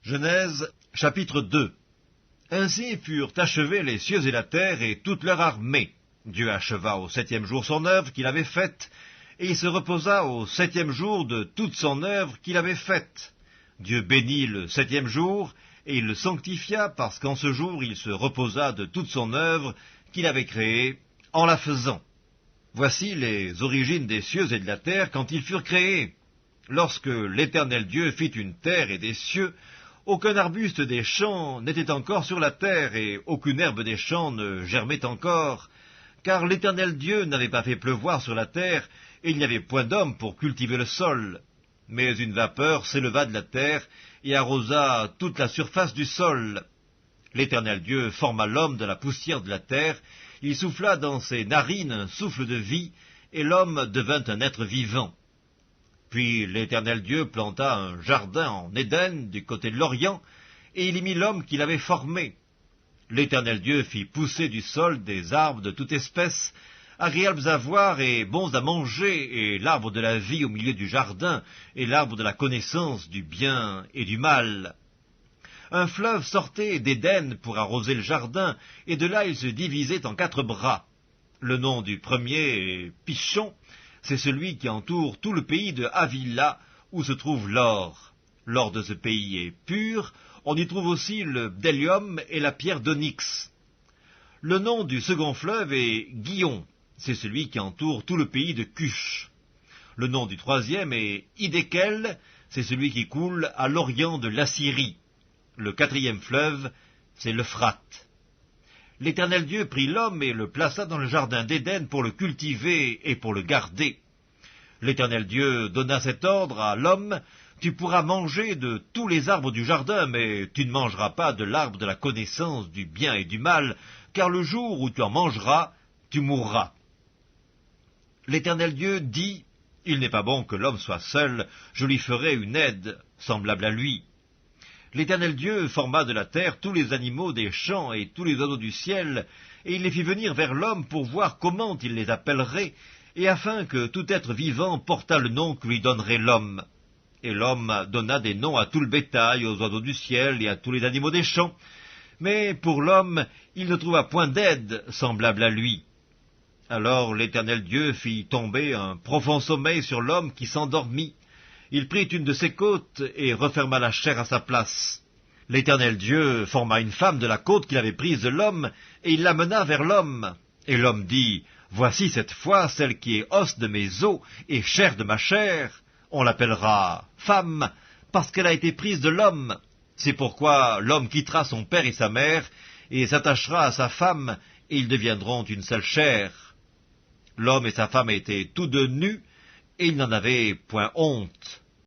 Genèse, chapitre 2. Ainsi furent achevés les cieux et la terre et toute leur armée. Dieu acheva au 7e jour son œuvre qu'il avait faite, et il se reposa au 7e jour de toute son œuvre qu'il avait faite. Dieu bénit le 7e jour, et il le sanctifia, parce qu'en ce jour il se reposa de toute son œuvre qu'il avait créée, en la faisant. Voici les origines des cieux et de la terre quand ils furent créés. Lorsque l'Éternel Dieu fit une terre et des cieux, aucun arbuste des champs n'était encore sur la terre, et aucune herbe des champs ne germait encore, car l'Éternel Dieu n'avait pas fait pleuvoir sur la terre, et il n'y avait point d'homme pour cultiver le sol. Mais une vapeur s'éleva de la terre, et arrosa toute la surface du sol. L'Éternel Dieu forma l'homme de la poussière de la terre, il souffla dans ses narines un souffle de vie, et l'homme devint un être vivant. Puis l'Éternel Dieu planta un jardin en Éden, du côté de l'Orient, et il y mit l'homme qu'il avait formé. L'Éternel Dieu fit pousser du sol des arbres de toute espèce, agréables à voir et bons à manger, et l'arbre de la vie au milieu du jardin, et l'arbre de la connaissance du bien et du mal. Un fleuve sortait d'Éden pour arroser le jardin, et de là il se divisait en 4 bras. Le nom du premier est Pichon. C'est celui qui entoure tout le pays de Havila, où se trouve l'or. L'or de ce pays est pur, on y trouve aussi le bdellium et la pierre d'onyx. Le nom du second fleuve est Gihon, c'est celui qui entoure tout le pays de Cush. Le nom du troisième est Hiddekel, c'est celui qui coule à l'orient de l'Assyrie. Le 4e fleuve, c'est l'Euphrate. L'Éternel Dieu prit l'homme et le plaça dans le jardin d'Éden pour le cultiver et pour le garder. L'Éternel Dieu donna cet ordre à l'homme: tu pourras manger de tous les arbres du jardin, mais tu ne mangeras pas de l'arbre de la connaissance du bien et du mal, car le jour où tu en mangeras, tu mourras. L'Éternel Dieu dit: il n'est pas bon que l'homme soit seul, je lui ferai une aide semblable à lui. L'Éternel Dieu forma de la terre tous les animaux des champs et tous les oiseaux du ciel, et il les fit venir vers l'homme pour voir comment il les appellerait, et afin que tout être vivant portât le nom que lui donnerait l'homme. Et l'homme donna des noms à tout le bétail, aux oiseaux du ciel et à tous les animaux des champs. Mais pour l'homme, il ne trouva point d'aide semblable à lui. Alors l'Éternel Dieu fit tomber un profond sommeil sur l'homme qui s'endormit. Il prit une de ses côtes et referma la chair à sa place. L'Éternel Dieu forma une femme de la côte qu'il avait prise de l'homme, et il l'amena vers l'homme. Et l'homme dit: voici cette fois celle qui est os de mes os et chair de ma chair. On l'appellera femme, parce qu'elle a été prise de l'homme. C'est pourquoi l'homme quittera son père et sa mère, et s'attachera à sa femme, et ils deviendront une seule chair. L'homme et sa femme étaient tous deux nus, et ils n'en avaient point honte.